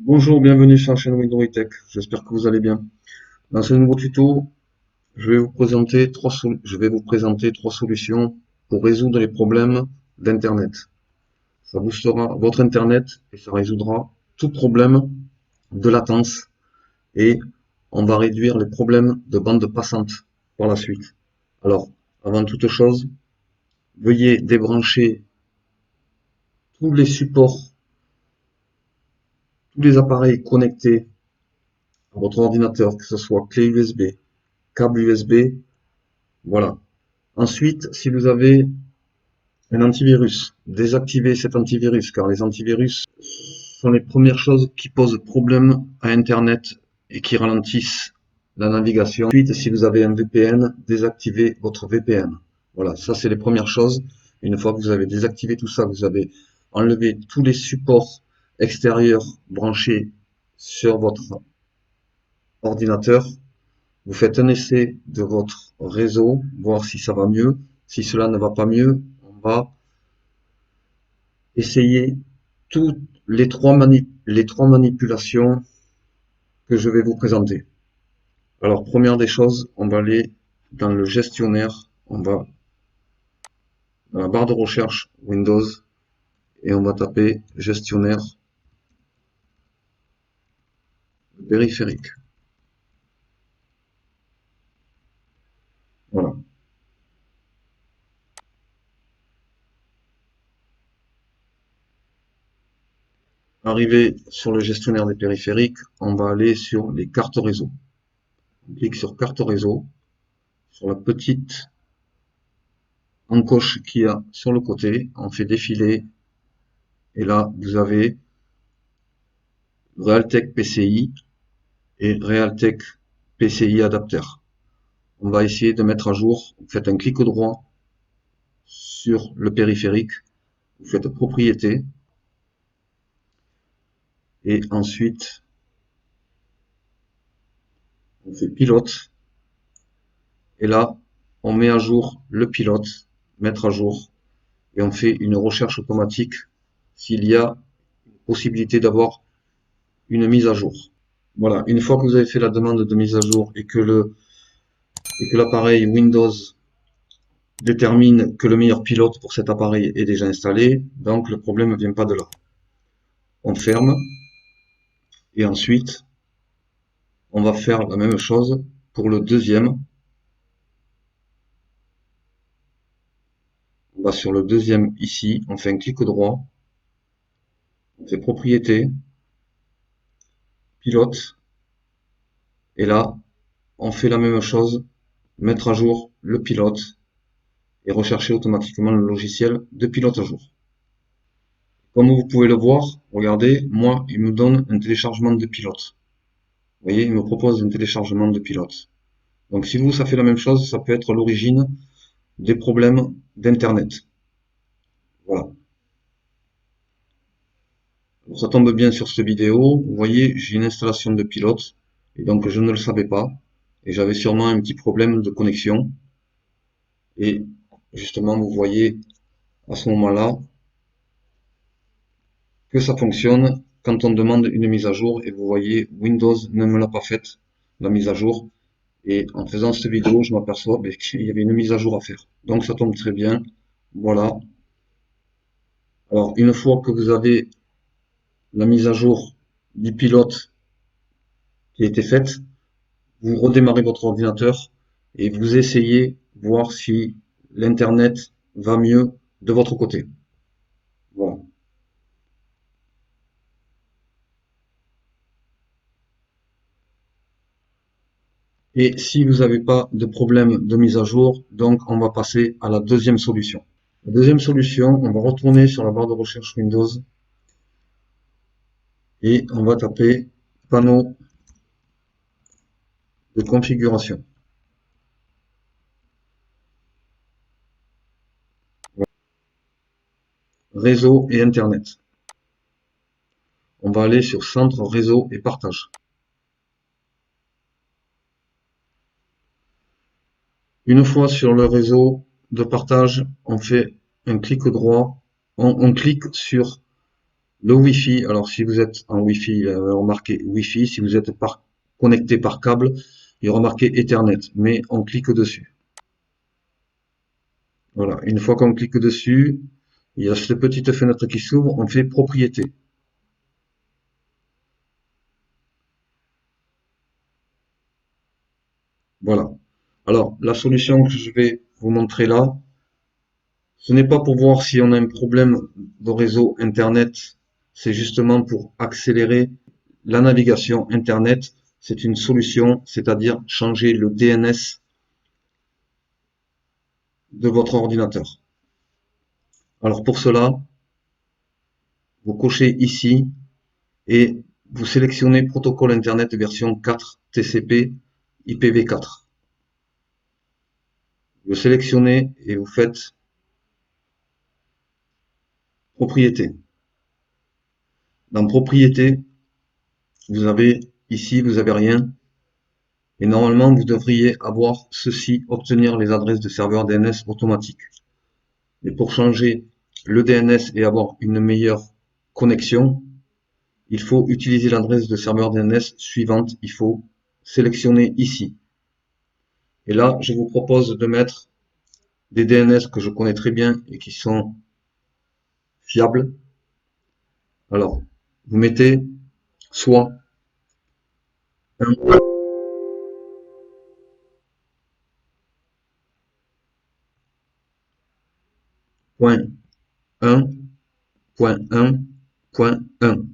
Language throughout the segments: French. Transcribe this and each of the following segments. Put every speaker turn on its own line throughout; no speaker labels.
Bonjour, bienvenue sur la chaîne Windows Tech. J'espère que vous allez bien. Dans ce nouveau tuto, je vais vous présenter trois solutions pour résoudre les problèmes d'Internet. Ça boostera votre Internet et ça résoudra tout problème de latence et on va réduire les problèmes de bande passante par la suite. Alors, avant toute chose, veuillez débrancher tous les supports, tous les appareils connectés à votre ordinateur, que ce soit clé USB, câble USB, voilà. Ensuite, si vous avez un antivirus, désactivez cet antivirus, car les antivirus sont les premières choses qui posent problème à Internet et qui ralentissent la navigation. Ensuite, si vous avez un VPN, désactivez votre VPN. Voilà, ça c'est les premières choses. Une fois que vous avez désactivé tout ça, vous avez enlevé tous les supports extérieurs branchés sur votre ordinateur. Vous faites un essai de votre réseau, voir si ça va mieux. Si cela ne va pas mieux, on va essayer toutes les trois manipulations que je vais vous présenter. Alors, première des choses, on va aller dans le gestionnaire, on va dans la barre de recherche Windows et on va taper gestionnaire périphérique. Voilà. Arrivé sur le gestionnaire des périphériques, on va aller sur les cartes réseau. On clique sur carte réseau, sur la petite encoche qu'il y a sur le côté, on fait défiler et là vous avez Realtek PCI et Realtek PCI Adapter. On va essayer de mettre à jour, vous faites un clic droit sur le périphérique, vous faites propriété et ensuite on fait pilote et là on met à jour le pilote, mettre à jour et on fait une recherche automatique s'il y a possibilité d'avoir une mise à jour. Voilà, une fois que vous avez fait la demande de mise à jour et que l'appareil Windows détermine que le meilleur pilote pour cet appareil est déjà installé, donc le problème ne vient pas de là. On ferme et ensuite on va faire la même chose pour le deuxième. On va sur le deuxième ici, on fait un clic droit, on fait propriété, pilote, et là on fait la même chose, mettre à jour le pilote et rechercher automatiquement le logiciel de pilote à jour. Comme vous pouvez le voir, regardez, moi il me donne un téléchargement de pilote. Vous voyez, il me propose un téléchargement de pilote. Donc si vous, ça fait la même chose, ça peut être l'origine des problèmes d'Internet. Voilà. Alors, ça tombe bien sur cette vidéo. Vous voyez, j'ai une installation de pilote. Et donc, je ne le savais pas. Et j'avais sûrement un petit problème de connexion. Et justement, vous voyez à ce moment-là que ça fonctionne quand on demande une mise à jour. Et vous voyez, Windows ne me l'a pas faite, la mise à jour. Et en faisant cette vidéo, je m'aperçois qu'il y avait une mise à jour à faire. Donc, ça tombe très bien. Voilà. Alors, une fois que vous avez la mise à jour du pilote qui a été faite, vous redémarrez votre ordinateur et vous essayez voir si l'internet va mieux de votre côté. Voilà. Et si vous n'avez pas de problème de mise à jour, donc on va passer à la deuxième solution. La deuxième solution, on va retourner sur la barre de recherche Windows et on va taper panneau de configuration. Réseau et Internet. On va aller sur centre, réseau et partage. Une fois sur le réseau de partage, on fait un clic droit, on clique sur Le Wi-Fi, alors si vous êtes en Wi-Fi, il y aura marqué Wi-Fi. Si vous êtes connecté par câble, il y aura marqué Ethernet, mais on clique dessus. Voilà, une fois qu'on clique dessus, il y a cette petite fenêtre qui s'ouvre, on fait propriété. Voilà. Alors, la solution que je vais vous montrer là, ce n'est pas pour voir si on a un problème de réseau Internet, c'est justement pour accélérer la navigation Internet. C'est une solution, c'est-à-dire changer le DNS de votre ordinateur. Alors pour cela, vous cochez ici et vous sélectionnez protocole Internet version 4 TCP IPv4. Vous sélectionnez et vous faites propriété. Dans propriété, vous avez ici, vous avez rien. Et normalement, vous devriez avoir ceci, obtenir les adresses de serveurs DNS automatiques. Et pour changer le DNS et avoir une meilleure connexion, il faut utiliser l'adresse de serveur DNS suivante. Il faut sélectionner ici. Et là, je vous propose de mettre des DNS que je connais très bien et qui sont fiables. Alors, vous mettez soit un point 1.1.1.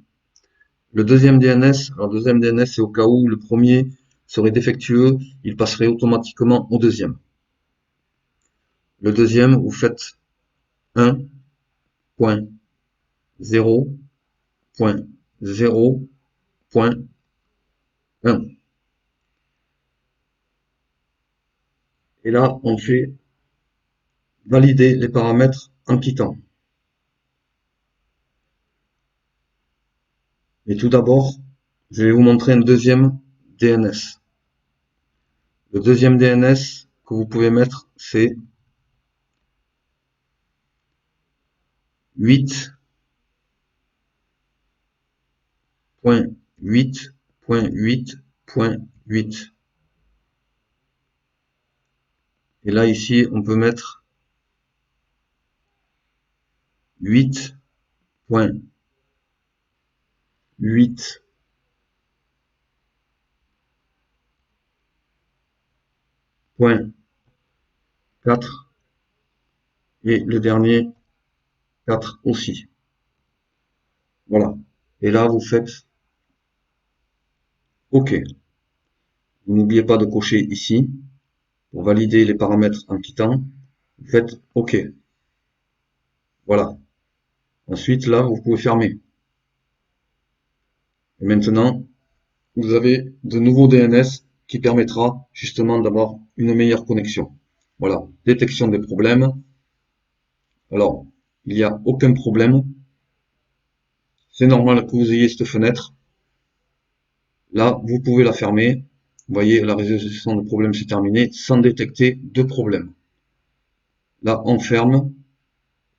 Le deuxième DNS, alors le deuxième DNS, c'est au cas où le premier serait défectueux, il passerait automatiquement au deuxième. Le deuxième, vous faites 1.0.0.1. Et là, on fait valider les paramètres en quittant. Et tout d'abord, je vais vous montrer un deuxième DNS. Le deuxième DNS que vous pouvez mettre, c'est 8.8.8.8. Et là, ici, on peut mettre 8.8.4 et le dernier 4 aussi. Voilà. Et là, vous faites OK. Vous n'oubliez pas de cocher ici pour valider les paramètres en quittant. Vous faites OK. Voilà. Ensuite, là, vous pouvez fermer. Et maintenant, vous avez de nouveaux DNS qui permettra justement d'avoir une meilleure connexion. Voilà. Détection des problèmes. Alors, il n'y a aucun problème. C'est normal que vous ayez cette fenêtre. Là, vous pouvez la fermer. Vous voyez, la résolution de problème c'est terminé sans détecter de problème. Là, on ferme.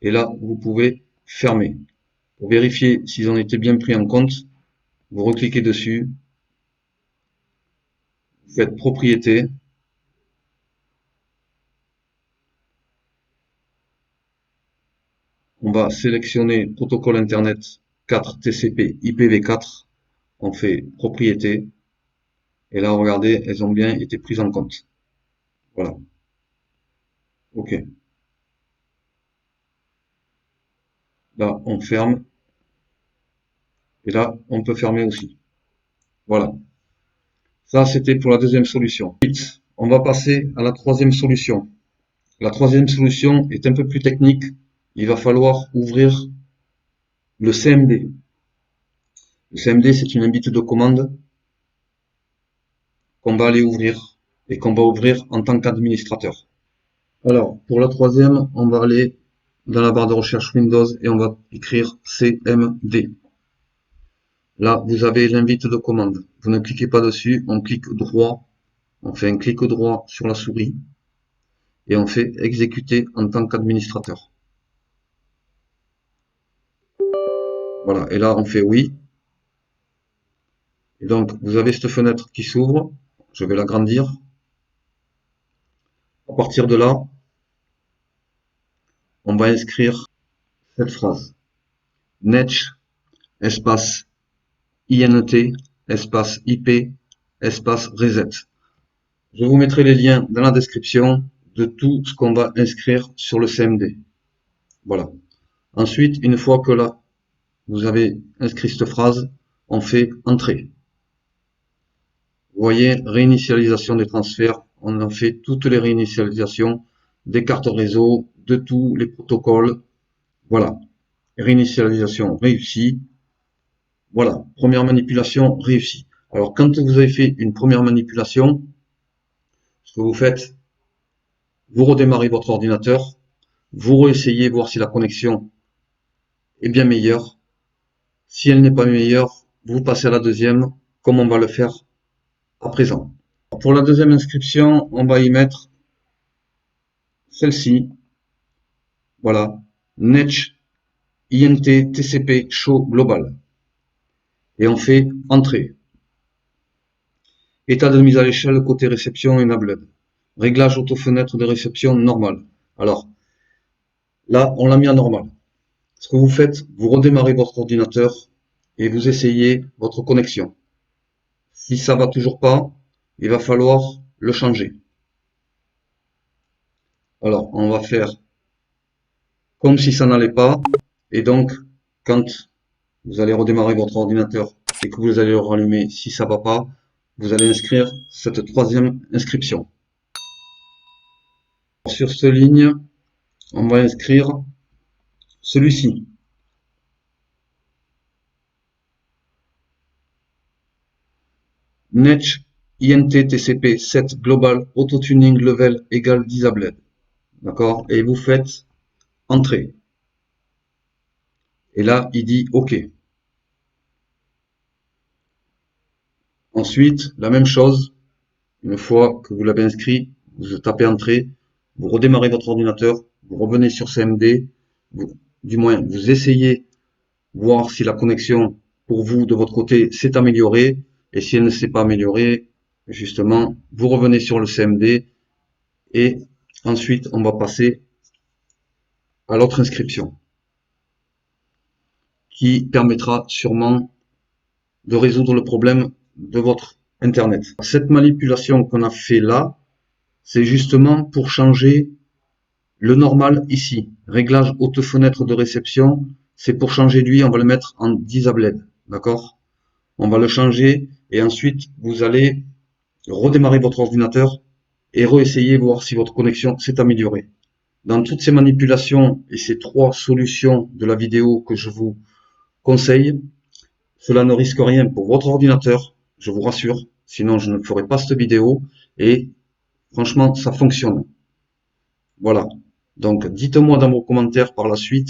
Et là, vous pouvez fermer. Pour vérifier s'ils ont été bien pris en compte, vous recliquez dessus. Vous faites propriété. On va sélectionner protocole Internet 4 TCP IPv4. On fait propriété. Et là, regardez, elles ont bien été prises en compte. Voilà. OK. Là, on ferme. Et là, on peut fermer aussi. Voilà. Ça, c'était pour la deuxième solution. Ensuite, on va passer à la troisième solution. La troisième solution est un peu plus technique. Il va falloir ouvrir le CMD. Le CMD, c'est une invite de commande qu'on va aller ouvrir et qu'on va ouvrir en tant qu'administrateur. Alors, pour la troisième, on va aller dans la barre de recherche Windows et on va écrire CMD. Là, vous avez l'invite de commande. Vous ne cliquez pas dessus, on clique droit, on fait un clic droit sur la souris et on fait exécuter en tant qu'administrateur. Voilà, et là on fait oui. Et donc vous avez cette fenêtre qui s'ouvre. Je vais l'agrandir. À partir de là, on va inscrire cette phrase. Netch, espace INT, espace IP, espace reset. Je vous mettrai les liens dans la description de tout ce qu'on va inscrire sur le CMD. Voilà. Ensuite, une fois que là, vous avez inscrit cette phrase, on fait entrée. Vous voyez, réinitialisation des transferts. On en fait toutes les réinitialisations des cartes réseau, de tous les protocoles. Voilà. Réinitialisation réussie. Voilà. Première manipulation réussie. Alors, quand vous avez fait une première manipulation, ce que vous faites, vous redémarrez votre ordinateur, vous réessayez voir si la connexion est bien meilleure. Si elle n'est pas meilleure, vous passez à la deuxième, comme on va le faire à présent. Pour la deuxième inscription, on va y mettre celle-ci. Voilà. Netch INT TCP Show Global. Et on fait entrée. État de mise à l'échelle côté réception enabled. Réglage auto-fenêtre de réception normal. Alors, là, on l'a mis à normal. Ce que vous faites, vous redémarrez votre ordinateur et vous essayez votre connexion. Si ça va toujours pas, il va falloir le changer. Alors, on va faire comme si ça n'allait pas. Et donc, quand vous allez redémarrer votre ordinateur et que vous allez le rallumer, si ça va pas, vous allez inscrire cette troisième inscription. Sur cette ligne, on va inscrire celui-ci. Netch INT TCP 7 Global Auto Tuning Level égale Disabled. D'accord? Et vous faites Entrée. Et là, il dit OK. Ensuite, la même chose, une fois que vous l'avez inscrit, vous tapez Entrée, vous redémarrez votre ordinateur, vous revenez sur CMD, du moins vous essayez voir si la connexion pour vous de votre côté s'est améliorée, et si elle ne s'est pas améliorée, justement, vous revenez sur le CMD, et ensuite on va passer à l'autre inscription, qui permettra sûrement de résoudre le problème de votre Internet. Cette manipulation qu'on a fait là, c'est justement pour changer le normal ici. Réglage haute fenêtre de réception, c'est pour changer lui, on va le mettre en disabled. D'accord? On va le changer et ensuite vous allez redémarrer votre ordinateur et réessayer voir si votre connexion s'est améliorée. Dans toutes ces manipulations et ces trois solutions de la vidéo que je vous conseille, cela ne risque rien pour votre ordinateur, je vous rassure, sinon je ne ferai pas cette vidéo et franchement ça fonctionne. Voilà. Donc dites-moi dans vos commentaires par la suite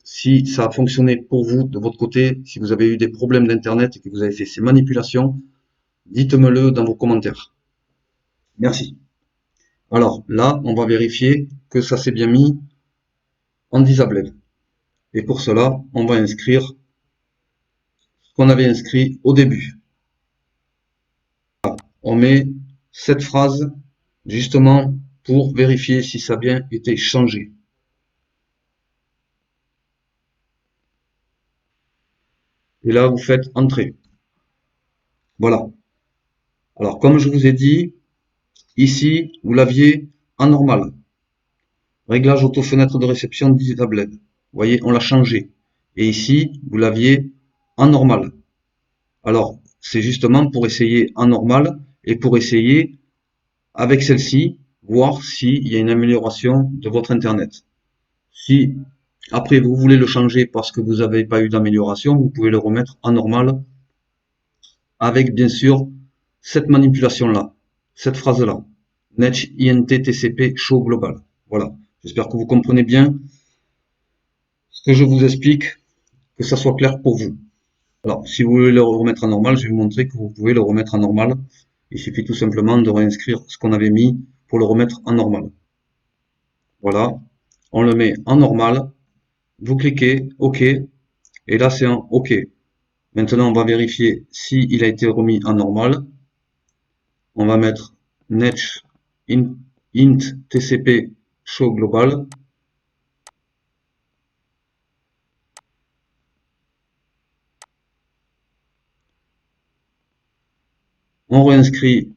si ça a fonctionné pour vous de votre côté, si vous avez eu des problèmes d'internet et que vous avez fait ces manipulations, dites-me-le dans vos commentaires. Merci. Alors là, on va vérifier que ça s'est bien mis en disabled. Et pour cela, on va inscrire ce qu'on avait inscrit au début. On met cette phrase justement pour vérifier si ça a bien été changé. Et là, vous faites entrer. Voilà. Alors, comme je vous ai dit, ici, vous l'aviez en normal. Réglage auto-fenêtre de réception disabled. Vous voyez, on l'a changé. Et ici, vous l'aviez en normal. Alors, c'est justement pour essayer en normal et pour essayer, avec celle-ci, voir s'il y a une amélioration de votre Internet. Si après vous voulez le changer parce que vous n'avez pas eu d'amélioration, vous pouvez le remettre en normal avec bien sûr cette manipulation-là, cette phrase-là. Netch INT TCP Show Global. Voilà. J'espère que vous comprenez bien ce que je vous explique, que ça soit clair pour vous. Alors, si vous voulez le remettre en normal, je vais vous montrer que vous pouvez le remettre en normal. Il suffit tout simplement de réinscrire ce qu'on avait mis pour le remettre en normal. Voilà. On le met en normal. Vous cliquez OK. Et là, c'est un OK. Maintenant, on va vérifier s'il a été remis en normal. On va mettre netch int tcp show global. On réinscrit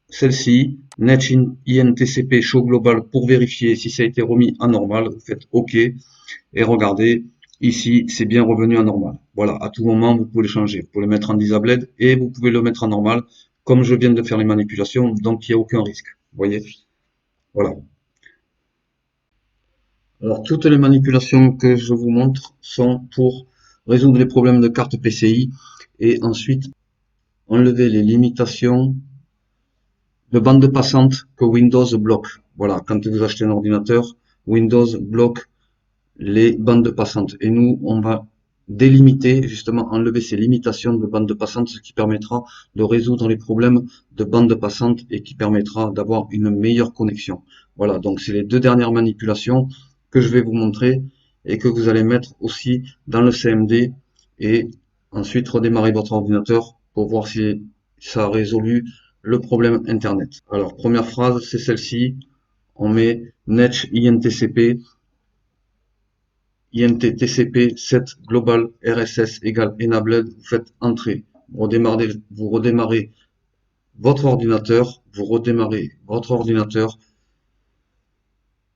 celle-ci, netch intcp show global pour vérifier si ça a été remis en normal. Vous faites OK et regardez, ici, c'est bien revenu en normal. Voilà, à tout moment, vous pouvez le changer. Vous pouvez le mettre en disabled et vous pouvez le mettre en normal, comme je viens de faire les manipulations, donc il n'y a aucun risque. Vous voyez? Voilà. Alors, toutes les manipulations que je vous montre sont pour résoudre les problèmes de carte PCI et ensuite enlever les limitations de bande passante que Windows bloque. Voilà, quand vous achetez un ordinateur, Windows bloque les bandes passantes. Et nous, on va délimiter, justement, enlever ces limitations de bande passante, ce qui permettra de résoudre les problèmes de bande passante et qui permettra d'avoir une meilleure connexion. Voilà, donc c'est les deux dernières manipulations que je vais vous montrer et que vous allez mettre aussi dans le CMD et ensuite redémarrer votre ordinateur pour voir si ça a résolu le problème Internet. Alors, première phrase, c'est celle-ci. On met netch intcp int tcp set global rss égale enabled, vous faites entrer. Vous redémarrez votre ordinateur,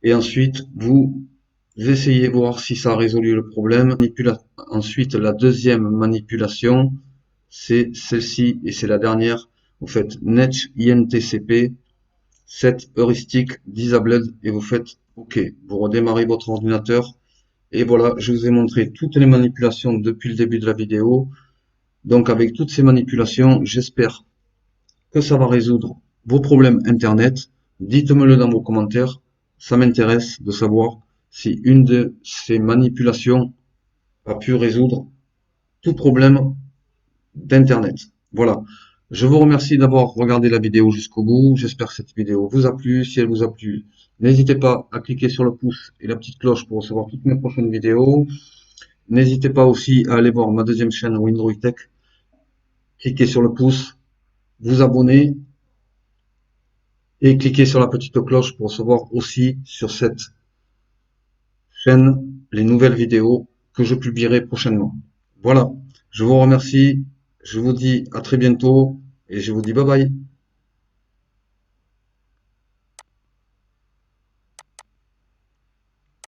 et ensuite vous essayez voir si ça a résolu le problème. Ensuite, la deuxième manipulation, c'est celle-ci et c'est la dernière. Vous faites netch intcp set heuristic disabled et vous faites OK. Vous redémarrez votre ordinateur. Et voilà, je vous ai montré toutes les manipulations depuis le début de la vidéo. Donc avec toutes ces manipulations, j'espère que ça va résoudre vos problèmes Internet. Dites-me-le dans vos commentaires. Ça m'intéresse de savoir si une de ces manipulations a pu résoudre tout problème d'Internet. Voilà. Je vous remercie d'avoir regardé la vidéo jusqu'au bout. J'espère que cette vidéo vous a plu. Si elle vous a plu, n'hésitez pas à cliquer sur le pouce et la petite cloche pour recevoir toutes mes prochaines vidéos. N'hésitez pas aussi à aller voir ma deuxième chaîne Windroid Tech. Cliquez sur le pouce, vous abonnez et cliquez sur la petite cloche pour recevoir aussi sur cette chaîne les nouvelles vidéos que je publierai prochainement. Voilà, je vous remercie, je vous dis à très bientôt et je vous dis bye bye.